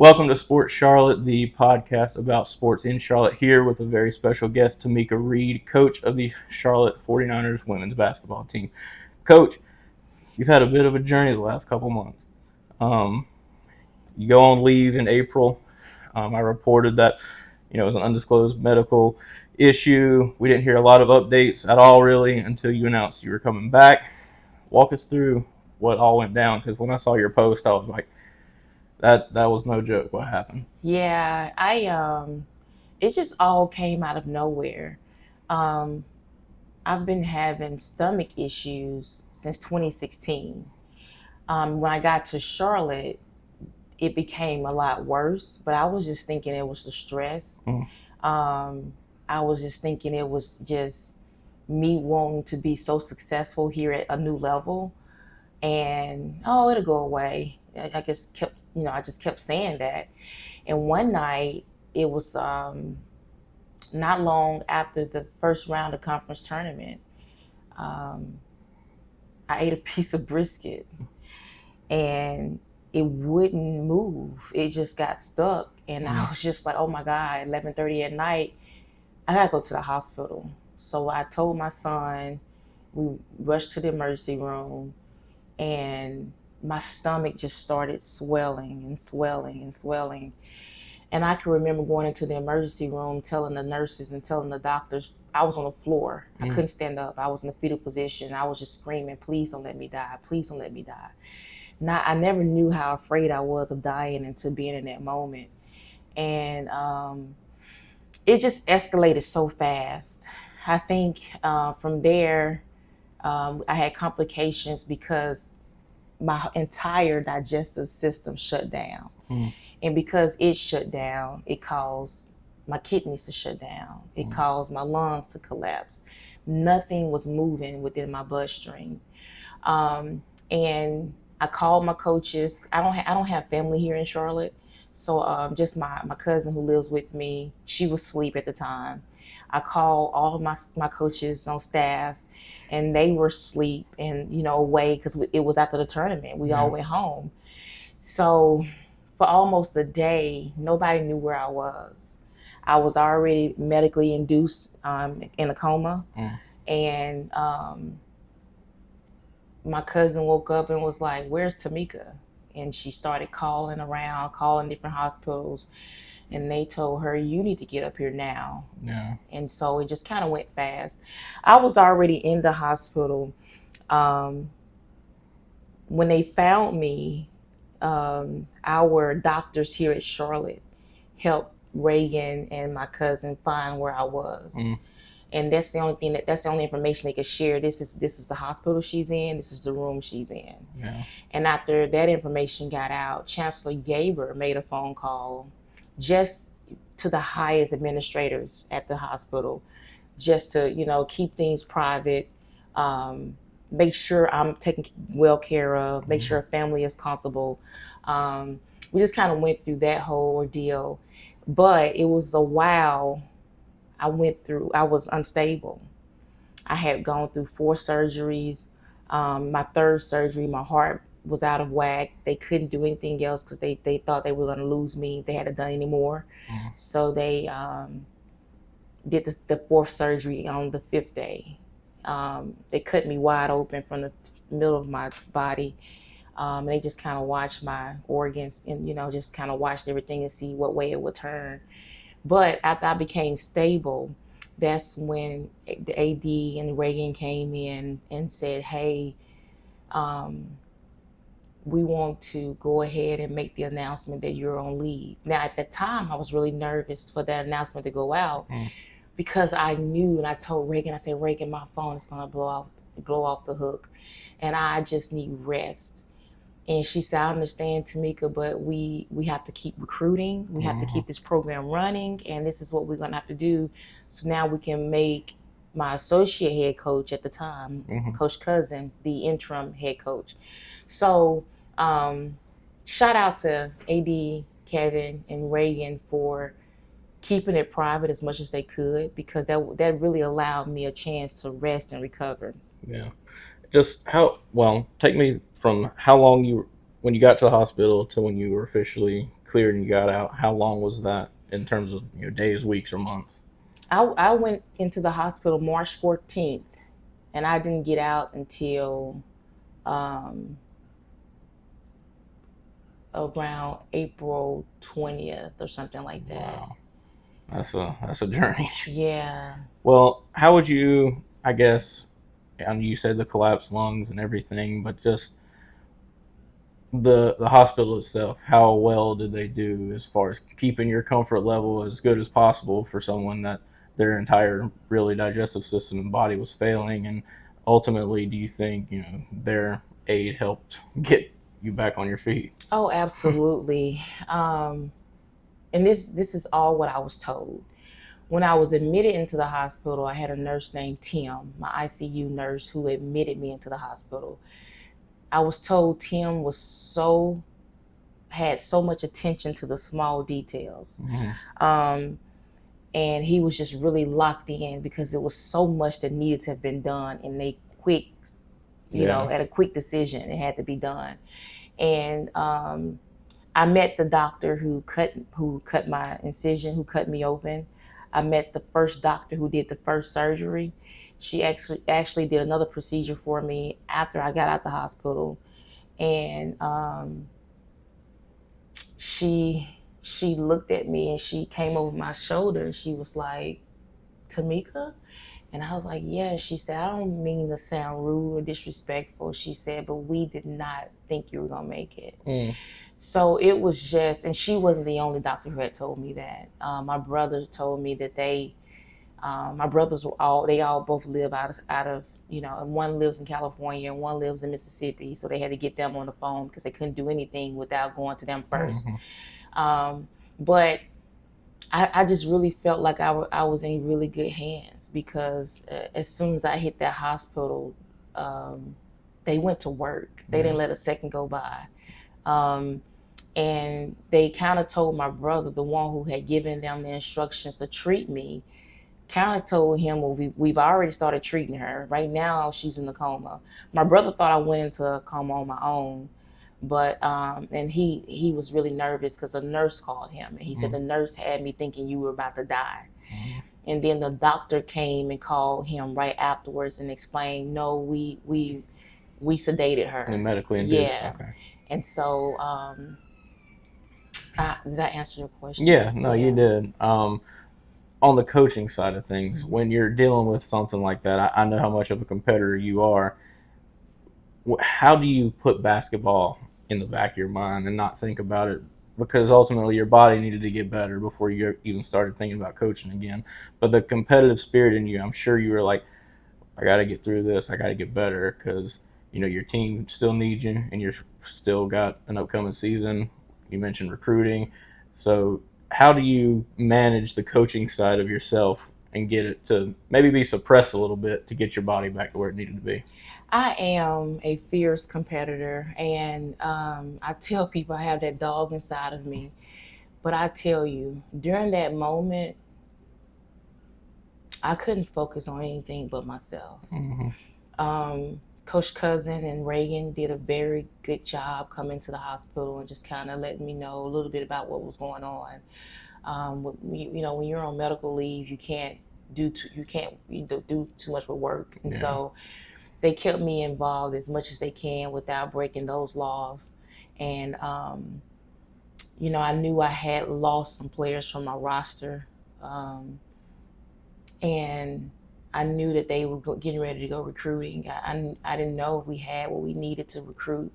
Welcome to Sports Charlotte, the podcast about sports in Charlotte, here with a very special guest, Tomekia Reed, coach of the Charlotte 49ers women's basketball team. Coach, you've had a bit of a journey the last couple months. You go on leave in April. I reported that it was an undisclosed medical issue. We didn't hear a lot of updates at all, really, until you announced you were coming back. Walk us through what all went down, because when I saw your post, I was like, that was no joke. What happened? Yeah, it just all came out of nowhere. Um, I've been having stomach issues since 2016. When I got to Charlotte, it became a lot worse, but I was just thinking it was the stress. Mm. I was just thinking it was just me wanting to be so successful here at a new level, and it'll go away. I just kept saying that. And one night, it was not long after the first round of conference tournament. Um, I ate a piece of brisket and it wouldn't move. It just got stuck. And I was just like, oh my God, 11:30 at night, I gotta go to the hospital. So I told my son, we rushed to the emergency room, and my stomach just started swelling and swelling and swelling. And I can remember going into the emergency room, telling the nurses and telling the doctors, I was on the floor. I couldn't stand up. I was in the fetal position. I was just screaming, please don't let me die. Please don't let me die. I never knew how afraid I was of dying until being in that moment. And it just escalated so fast. I think from there, I had complications because my entire digestive system shut down. And because it shut down, it caused my kidneys to shut down. It caused my lungs to collapse. Nothing was moving within my bloodstream. And I called my coaches. I don't have family here in Charlotte. So just my cousin who lives with me, she was asleep at the time. I called all of my coaches on staff, and they were asleep and away because it was after the tournament. We all went home. So for almost a day, nobody knew where I was. I was already medically induced in a coma. And my cousin woke up and was like, where's Tomekia? And she started calling around, calling different hospitals. And they told her, you need to get up here now. Yeah. And so it just kind of went fast. I was already in the hospital. When they found me, our doctors here at Charlotte helped Reagan and my cousin find where I was. And that's the only information they could share. This is the hospital she's in. This is the room she's in. Yeah. And after that information got out, Chancellor Gaber made a phone call just to the highest administrators at the hospital, just to keep things private, make sure I'm taken well care of, make sure family is comfortable. We just kind of went through that whole ordeal, but it was a while. I was unstable. I had gone through 4 surgeries. My 3rd surgery, my heart was out of whack. They couldn't do anything else because they thought they were going to lose me if they hadn't done any more. So they did the 4th surgery on the 5th day. They cut me wide open from the middle of my body. They just kind of watched my organs and, just kind of watched everything and see what way it would turn. But after I became stable, that's when the AD and Reagan came in and said, hey, we want to go ahead and make the announcement that you're on leave. Now, at the time, I was really nervous for that announcement to go out because I knew, and I told Reagan, I said, Reagan, my phone is going to blow off the hook, and I just need rest. And she said, I understand, Tomekia, but we have to keep recruiting. We have to keep this program running, and this is what we're going to have to do. So now we can make my associate head coach at the time, Coach Cousin, the interim head coach. So shout out to AD, Kevin, and Reagan for keeping it private as much as they could, because that really allowed me a chance to rest and recover. Yeah. Just take me from how long you when you got to the hospital to when you were officially cleared and you got out, how long was that in terms of days, weeks, or months? I went into the hospital March 14th, and I didn't get out until um, around April 20th or something like that. Wow, that's a journey. Yeah. Well, how would you? I guess, and you said the collapsed lungs and everything, but just the hospital itself, how well did they do as far as keeping your comfort level as good as possible for someone that their entire really digestive system and body was failing? And ultimately, do you think their aid helped get you back on your feet? Oh, absolutely. And this is all what I was told. When I was admitted into the hospital, I had a nurse named Tim, my ICU nurse, who admitted me into the hospital. I was told Tim had so much attention to the small details. Mm-hmm. And he was just really locked in because there was so much that needed to have been done in a quick, at a quick decision. It had to be done. And I met the doctor who cut my incision, who cut me open. I met the first doctor who did the first surgery. She actually did another procedure for me after I got out the hospital, and she looked at me and she came over my shoulder and she was like, "Tomekia?" And I was like, "Yeah." She said, "I don't mean to sound rude or disrespectful." She said, "But we did not think you were gonna make it." Mm. So it was just, and she wasn't the only doctor who had told me that. My brother told me that my brothers they all both live out of, and one lives in California and one lives in Mississippi. So they had to get them on the phone because they couldn't do anything without going to them first. Mm-hmm. But I just really felt like I was in really good hands because as soon as I hit that hospital, they went to work. They didn't let a second go by. And they kind of told my brother, the one who had given them the instructions to treat me, kind of told him, "Well, we've already started treating her. Right now, she's in a coma." My brother thought I went into a coma on my own, but and he was really nervous because a nurse called him and he said, "The nurse had me thinking you were about to die." And then the doctor came and called him right afterwards and explained, "No, we sedated her." And medically induced. Yeah. Okay. And so, did I answer your question? Yeah, no, you did. On the coaching side of things, Mm-hmm. when you're dealing with something like that, I know how much of a competitor you are. How do you put basketball in the back of your mind and not think about it? Because ultimately your body needed to get better before you even started thinking about coaching again. But the competitive spirit in you, I'm sure you were like, I got to get through this. I got to get better because, your team still needs you and you're still got an upcoming season. You mentioned recruiting. So how do you manage the coaching side of yourself and get it to maybe be suppressed a little bit to get your body back to where it needed to be? I am a fierce competitor, and I tell people I have that dog inside of me. But I tell you, during that moment, I couldn't focus on anything but myself. Mm-hmm. Coach Cousin and Reagan did a very good job coming to the hospital and just kind of letting me know a little bit about what was going on. When you're on medical leave, you can't do too much with work, and so they kept me involved as much as they can without breaking those laws. And I knew I had lost some players from my roster, and I knew that they were getting ready to go recruiting. I didn't know if we had what we needed to recruit.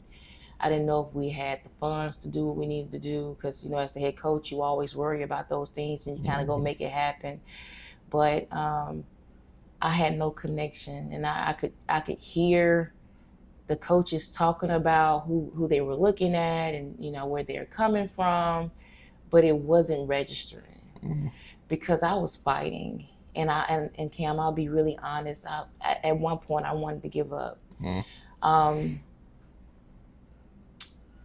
I didn't know if we had the funds to do what we needed to do because, as the head coach, you always worry about those things and you kind of go make it happen. But I had no connection, and I could hear the coaches talking about who they were looking at and where they're coming from, but it wasn't registering because I was fighting. And Cam, I'll be really honest. At one point, I wanted to give up.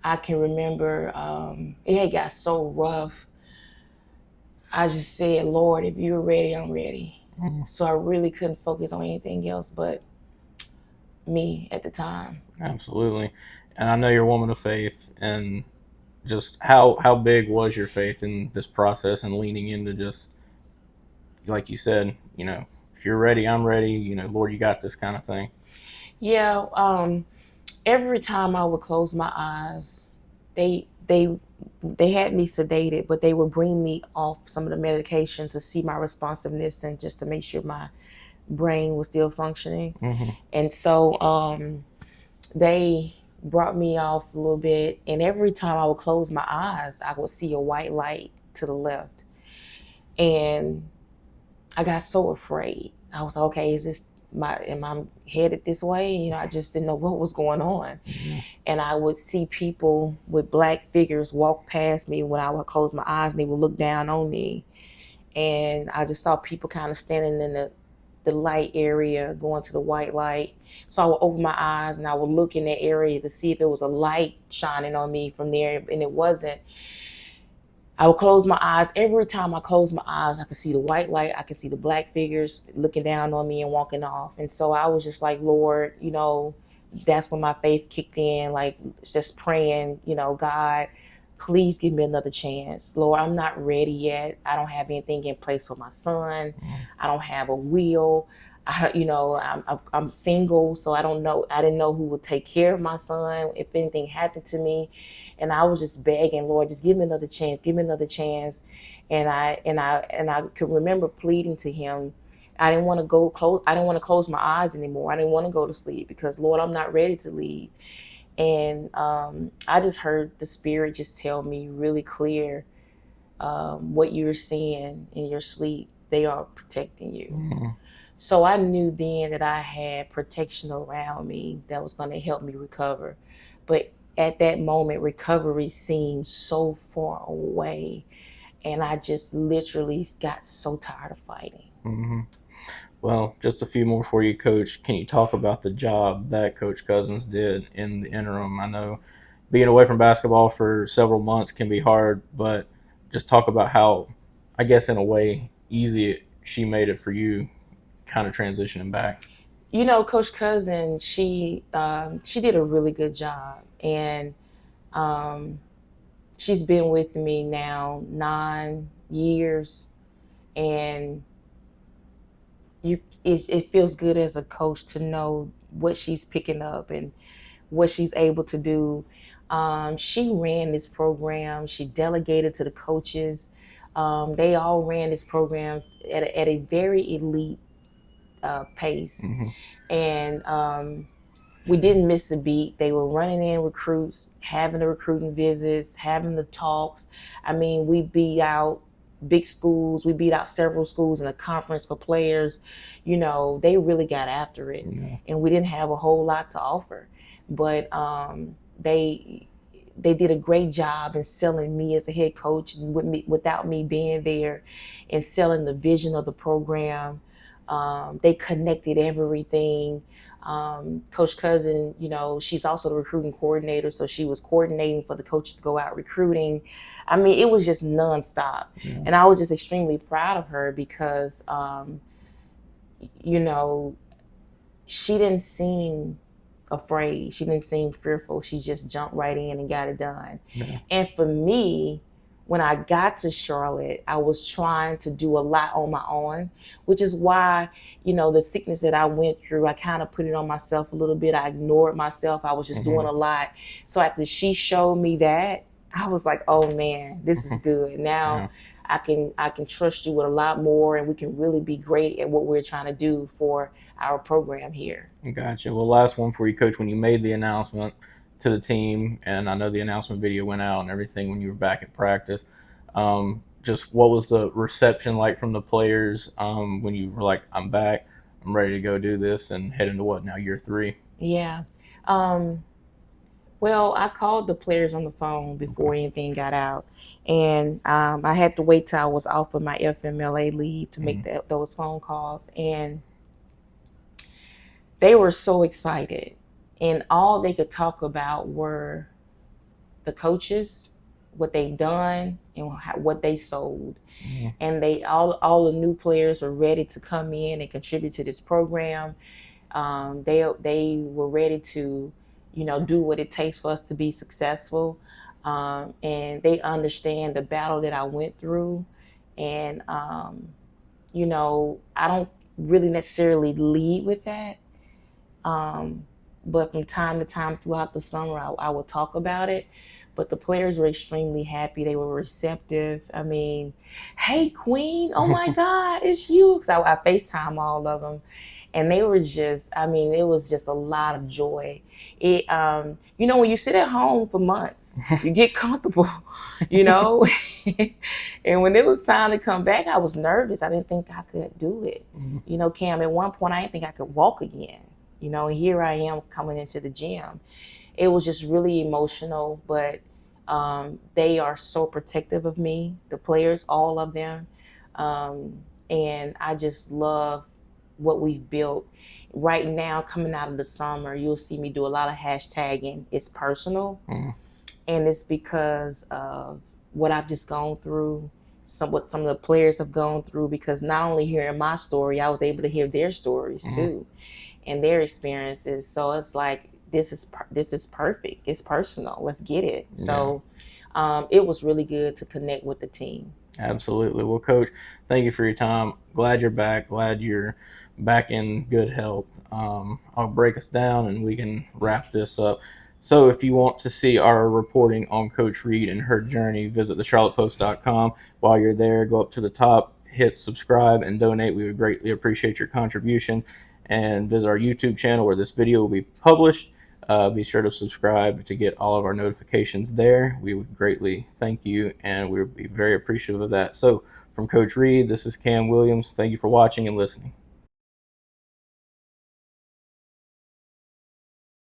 I can remember it had got so rough. I just said, "Lord, if you're ready, I'm ready." So I really couldn't focus on anything else but me at the time. Absolutely. and I know you're a woman of faith, and just how big was your faith in this process and leaning into just like you said, if you're ready, I'm ready. Lord, you got this kind of thing. Yeah. Every time I would close my eyes, they had me sedated, but they would bring me off some of the medication to see my responsiveness and just to make sure my brain was still functioning. Mm-hmm. And so they brought me off a little bit, and every time I would close my eyes, I would see a white light to the left. And I got so afraid. I was like, okay, am I headed this way? I just didn't know what was going on. Mm-hmm. And I would see people with black figures walk past me when I would close my eyes, and they would look down on me. And I just saw people kind of standing in the light area going to the white light. So I would open my eyes and I would look in that area to see if there was a light shining on me from there, and it wasn't. I would close my eyes. Every time I closed my eyes, I could see the white light. I could see the black figures looking down on me and walking off. And so I was just like, Lord, that's when my faith kicked in, like just praying, God, please give me another chance. Lord, I'm not ready yet. I don't have anything in place for my son. I don't have a will. I'm single, so I don't know. I didn't know who would take care of my son if anything happened to me. And I was just begging, Lord, just give me another chance, give me another chance. And I could remember pleading to him. I didn't want to go close. I didn't want to close my eyes anymore. I didn't want to go to sleep because, Lord, I'm not ready to leave. And I just heard the Spirit just tell me really clear, what you're seeing in your sleep, they are protecting you. Mm-hmm. So I knew then that I had protection around me that was going to help me recover. But at that moment, recovery seemed so far away. And I just literally got so tired of fighting. Mm-hmm. Well, just a few more for you, Coach. Can you talk about the job that Coach Cousins did in the interim? I know being away from basketball for several months can be hard, but just talk about how, I guess in a way, easy she made it for you, kind of transitioning back. Coach Cousins, she did a really good job, and she's been with me now 9 years, and it feels good as a coach to know what she's picking up and what she's able to do. She ran this program. She delegated to the coaches. They all ran this program at a very elite pace. Mm-hmm. And we didn't miss a beat. They were running in recruits, having the recruiting visits, having the talks. I mean, we beat out big schools. We beat out several schools in a conference for players. They really got after it. Yeah. And we didn't have a whole lot to offer. But they did a great job in selling me as a head coach without me being there, and selling the vision of the program. They connected everything. Coach Cousin, she's also the recruiting coordinator, so she was coordinating for the coaches to go out recruiting. I mean, it was just nonstop. Yeah. And I was just extremely proud of her because, she didn't seem afraid. She didn't seem fearful. She just jumped right in and got it done. Yeah. And for me, when I got to Charlotte, I was trying to do a lot on my own, which is why, the sickness that I went through, I kind of put it on myself a little bit. I ignored myself. I was just doing a lot. So after she showed me that, I was like, oh man, this is good. Now I can trust you with a lot more, and we can really be great at what we're trying to do for our program here. Gotcha. Well, last one for you, Coach. When you made the announcement to the team, and I know the announcement video went out and everything when you were back at practice, just what was the reception like from the players when you were like, I'm back, I'm ready to go do this and head into what now, year 3? Yeah. Well, I called the players on the phone before anything got out, and I had to wait till I was off of my FMLA leave to make those phone calls, and they were so excited, and all they could talk about were the coaches, what they've done, and what they sold. And they all the new players were ready to come in and contribute to this program. They were ready to do what it takes for us to be successful. And they understand the battle that I went through. And, I don't really necessarily lead with that. But from time to time throughout the summer, I would talk about it. But the players were extremely happy. They were receptive. I mean, hey, Queen, oh my God, it's you. Because I FaceTime all of them. And they were just, it was just a lot of joy. When you sit at home for months, you get comfortable, And when it was time to come back, I was nervous. I didn't think I could do it. Cam, at one point, I didn't think I could walk again. And here I am coming into the gym. It was just really emotional, but they are so protective of me, the players, all of them. And I just love what we've built. Right now, coming out of the summer, you'll see me do a lot of hashtagging. It's personal, and it's because of what I've just gone through, what some of the players have gone through, because not only hearing my story, I was able to hear their stories too, and their experiences. So it's like, this is perfect. It's personal. Let's get it. Yeah. So it was really good to connect with the team. Absolutely. Well, Coach, thank you for your time. Glad you're back. Glad you're back in good health. I'll break us down and we can wrap this up. So if you want to see our reporting on Coach Reed and her journey, visit thecharlottepost.com. While you're there, go up to the top, hit subscribe, and donate. We would greatly appreciate your contributions. And visit our YouTube channel where this video will be published. Be sure to subscribe to get all of our notifications there. We would greatly thank you, and we would be very appreciative of that. So from Coach Reed, this is Cam Williams. Thank you for watching and listening.